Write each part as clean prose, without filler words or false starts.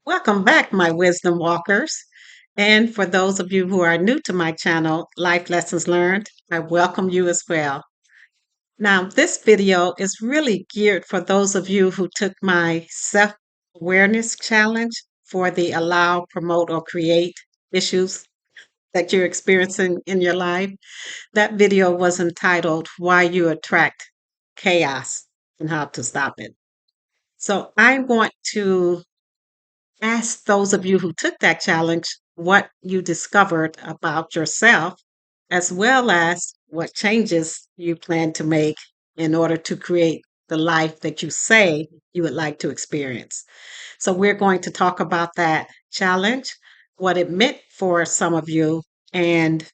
Welcome back, my wisdom walkers. And for those of you who are new to my channel, Life Lessons Learned, I welcome you as well. Now, this video is really geared for those of you who took my self awareness challenge for the allow, promote, or create issues that you're experiencing in your life. That video was entitled Why You Attract Chaos and How to Stop It. So I want to ask those of you who took that challenge what you discovered about yourself, as well as what changes you plan to make in order to create the life that you say you would like to experience. So, we're going to talk about that challenge, what it meant for some of you, and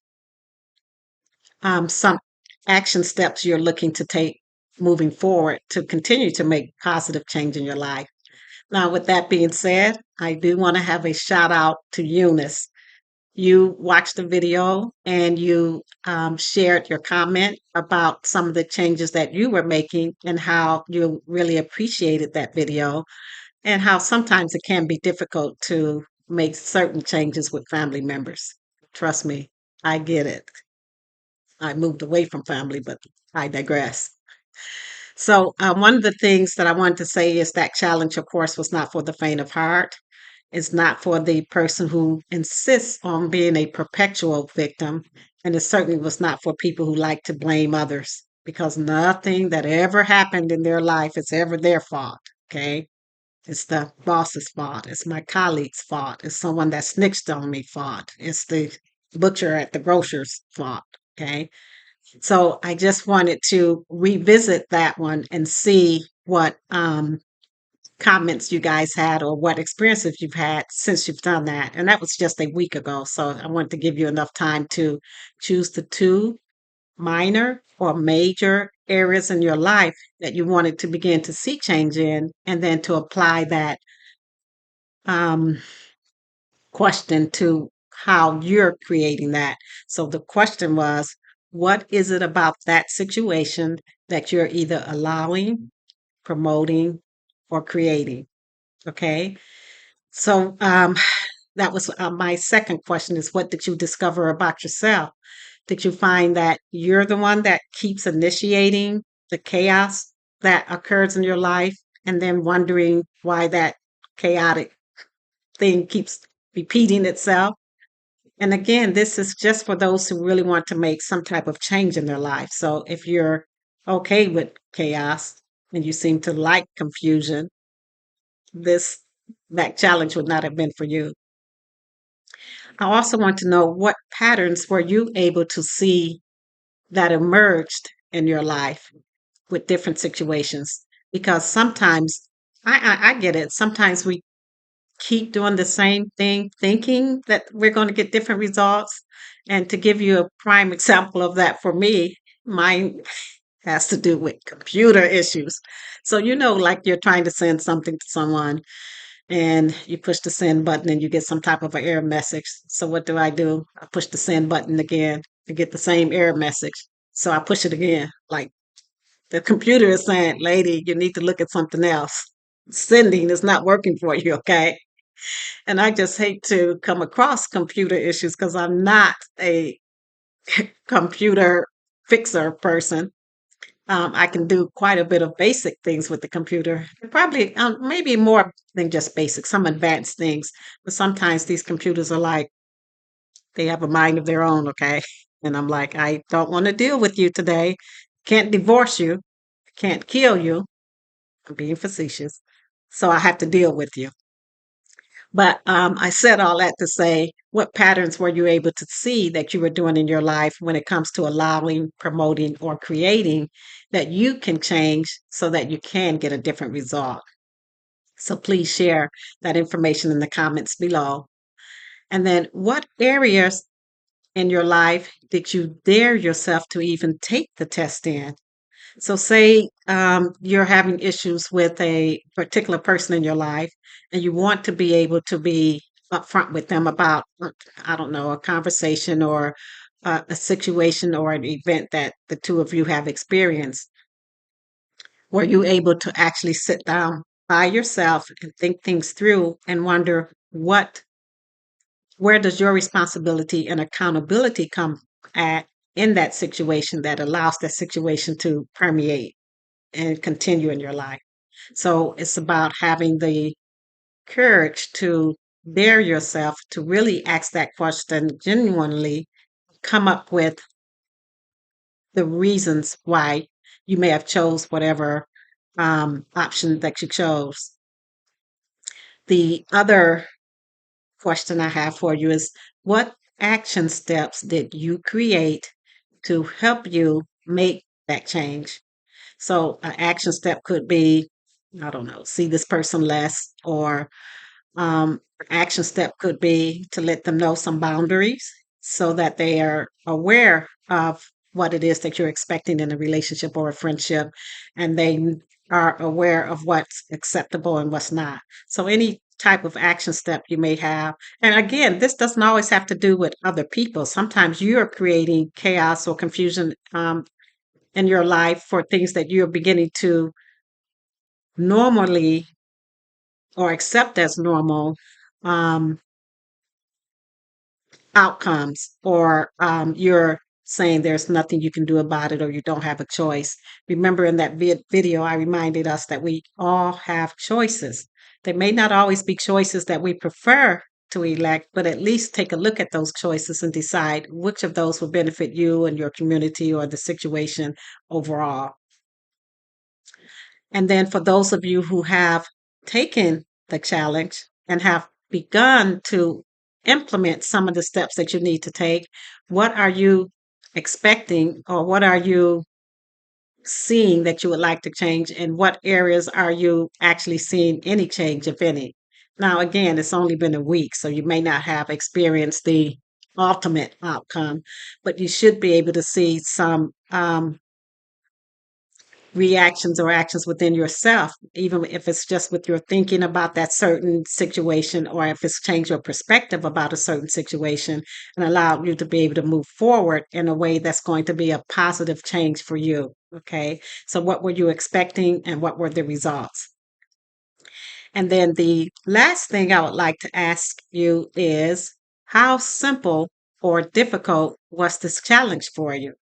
some action steps you're looking to take moving forward to continue to make positive change in your life. Now, with that being said, I do want to have a shout out to Eunice. You watched the video and you shared your comment about some of the changes that you were making and how you really appreciated that video, and how sometimes it can be difficult to make certain changes with family members. Trust me, I get it. I moved away from family, but I digress. So, one of the things that I wanted to say is that challenge, of course, was not for the faint of heart. It's not for the person who insists on being a perpetual victim. And it certainly was not for people who like to blame others, because nothing that ever happened in their life is ever their fault. Okay. It's the boss's fault. It's my colleague's fault. It's someone that snitched on me fault. It's the butcher at the grocer's fault. Okay. So I just wanted to revisit that one and see what comments you guys had or what experiences you've had since you've done that. And that was just a week ago. So I wanted to give you enough time to choose the two minor or major areas in your life that you wanted to begin to see change in, and then to apply that um, question to how you're creating that. So the question was, what is it about that situation that you're either allowing, promoting, or creating? Okay. So that was my second question is, what did you discover about yourself? Did you find that you're the one that keeps initiating the chaos that occurs in your life, and then wondering why that chaotic thing keeps repeating itself? And again, this is just for those who really want to make some type of change in their life. So if you're okay with chaos and you seem to like confusion, this that challenge would not have been for you. I also want to know, what patterns were you able to see that emerged in your life with different situations? Because sometimes I get it. Sometimes we keep doing the same thing, thinking that we're going to get different results. And to give you a prime example of that for me, mine has to do with computer issues. So, like you're trying to send something to someone and you push the send button and you get some type of an error message. So what do? I push the send button again to get the same error message. So I push it again. Like the computer is saying, lady, you need to look at something else. Sending is not working for you, okay? And I just hate to come across computer issues because I'm not a computer fixer person. I can do quite a bit of basic things with the computer. Probably, maybe more than just basic, some advanced things. But sometimes these computers are like, they have a mind of their own, okay? And I'm like, I don't want to deal with you today. Can't divorce you, can't kill you. I'm being facetious. So I have to deal with you. But I said all that to say, what patterns were you able to see that you were doing in your life when it comes to allowing, promoting, or creating that you can change so that you can get a different result? So please share that information in the comments below. And then, what areas in your life did you dare yourself to even take the test in? So, say you're having issues with a particular person in your life, and you want to be able to be upfront with them about, I don't know, a conversation or a situation or an event that the two of you have experienced. Were you able to actually sit down by yourself and think things through and wonder where does your responsibility and accountability come at in that situation that allows that situation to permeate and continue in your life. So it's about having the courage to dare yourself to really ask that question genuinely, come up with the reasons why you may have chose whatever option that you chose. The other question I have for you is what action steps did you create to help you make that change? So, an action step could be, I don't know, see this person less, or action step could be to let them know some boundaries so that they are aware of what it is that you're expecting in a relationship or a friendship, and they are aware of what's acceptable and what's not. So, any type of action step you may have. And again, this doesn't always have to do with other people. Sometimes you're creating chaos or confusion in your life for things that you're beginning to normally or accept as normal um, outcomes, or you're saying there's nothing you can do about it or you don't have a choice. Remember, in that video, I reminded us that we all have choices. They may not always be choices that we prefer to elect, but at least take a look at those choices and decide which of those will benefit you and your community or the situation overall. And then for those of you who have taken the challenge and have begun to implement some of the steps that you need to take, what are you expecting, or what are you seeing that you would like to change? And what areas are you actually seeing any change, if any? Now, again, it's only been a week, so you may not have experienced the ultimate outcome, but you should be able to see some reactions or actions within yourself, even if it's just with your thinking about that certain situation, or if it's changed your perspective about a certain situation and allowed you to be able to move forward in a way that's going to be a positive change for you. Okay. So, what were you expecting and what were the results? And then the last thing I would like to ask you is how simple or difficult was this challenge for you?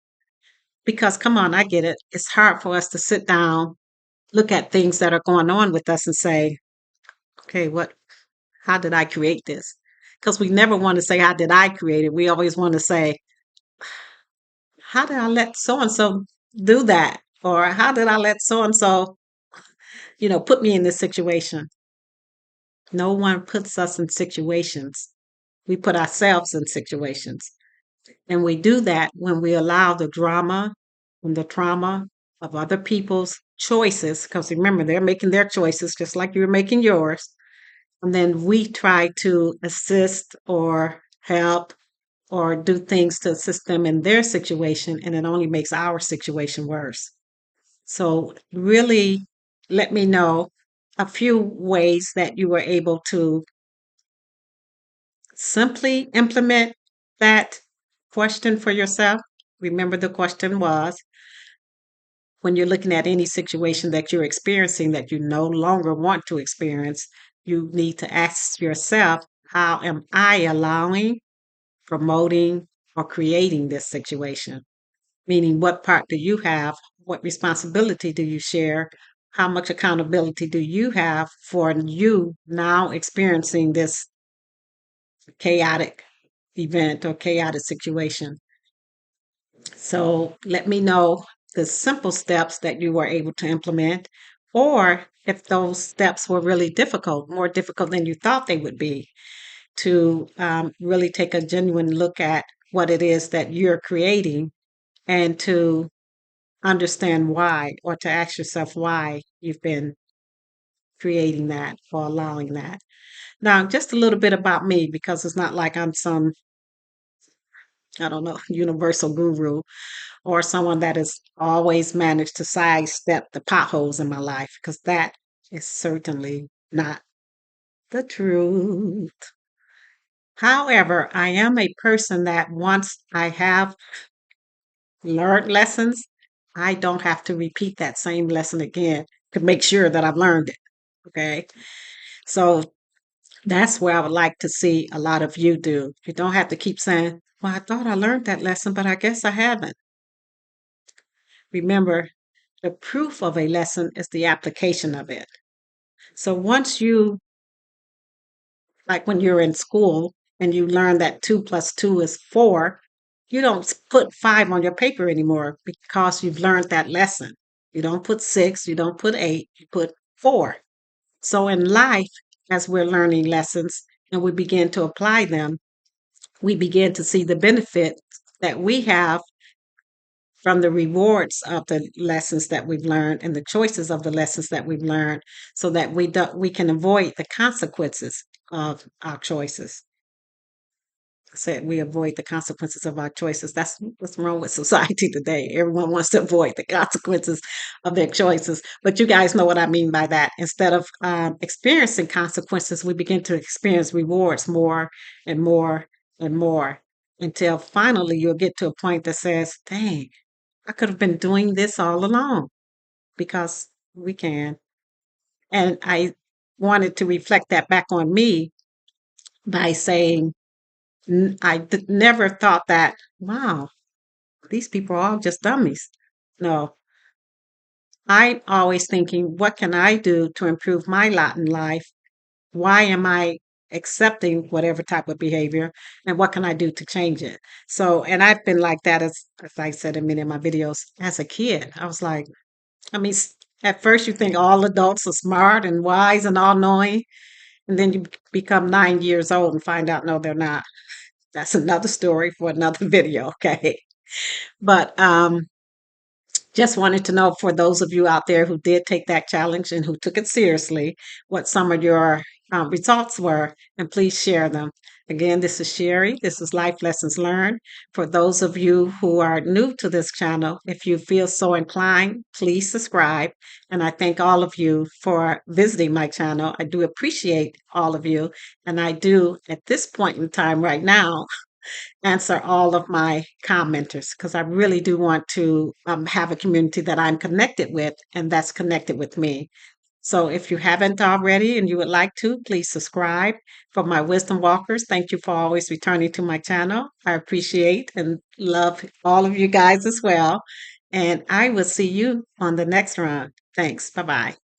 Because come on, I get it. It's hard for us to sit down, look at things that are going on with us and say, okay, how did I create this? Because we never want to say, how did I create it? We always want to say, how did I let so and so do that? Or how did I let so and so, put me in this situation? No one puts us in situations. We put ourselves in situations. And we do that when we allow the drama and the trauma of other people's choices, because remember, they're making their choices just like you're making yours. And then we try to assist or help or do things to assist them in their situation, and it only makes our situation worse. So, really let me know a few ways that you were able to simply implement that question for yourself. Remember, the question was, when you're looking at any situation that you're experiencing that you no longer want to experience, you need to ask yourself, how am I allowing, promoting, or creating this situation? Meaning, what part do you have? What responsibility do you share? How much accountability do you have for you now experiencing this chaotic event or chaotic situation? So let me know the simple steps that you were able to implement, or if those steps were really difficult, more difficult than you thought they would be, to really take a genuine look at what it is that you're creating and to understand why, or to ask yourself why you've been creating that or allowing that. Now, just a little bit about me, because it's not like I'm some, I don't know, universal guru or someone that has always managed to sidestep the potholes in my life, because that is certainly not the truth. However, I am a person that once I have learned lessons, I don't have to repeat that same lesson again to make sure that I've learned it. Okay. So that's where I would like to see a lot of you do. You don't have to keep saying, well, I thought I learned that lesson, but I guess I haven't. Remember, the proof of a lesson is the application of it. So once you, like when you're in school and you learn that 2 plus 2 is 4, you don't put 5 on your paper anymore because you've learned that lesson. You don't put 6, you don't put 8, you put 4. So in life, as we're learning lessons and we begin to apply them, we begin to see the benefit that we have from the rewards of the lessons that we've learned and the choices of the lessons that we've learned so that we can avoid the consequences of our choices. Said we avoid the consequences of our choices. That's what's wrong with society today. Everyone wants to avoid the consequences of their choices. But you guys know what I mean by that. Instead of experiencing consequences, we begin to experience rewards more and more and more until finally you'll get to a point that says, dang, I could have been doing this all along because we can. And I wanted to reflect that back on me by saying, never thought that, wow, these people are all just dummies. No, I'm always thinking, what can I do to improve my lot in life? Why am I accepting whatever type of behavior? And what can I do to change it? So, and I've been like that as I said in many of my videos as a kid. I was like, I mean, at first you think all adults are smart and wise and all knowing, and then you become 9 years old and find out, no, they're not. That's another story for another video. Okay. But just wanted to know for those of you out there who did take that challenge and who took it seriously, what some of your results were, and please share them. Again, this is Sherry. This is Life Lessons Learned. For those of you who are new to this channel, if you feel so inclined, please subscribe. And I thank all of you for visiting my channel. I do appreciate all of you. And I do, at this point in time right now, answer all of my commenters because I really do want to have a community that I'm connected with and that's connected with me. So if you haven't already and you would like to, please subscribe. For my wisdom walkers, thank you for always returning to my channel. I appreciate and love all of you guys as well. And I will see you on the next run. Thanks. Bye bye.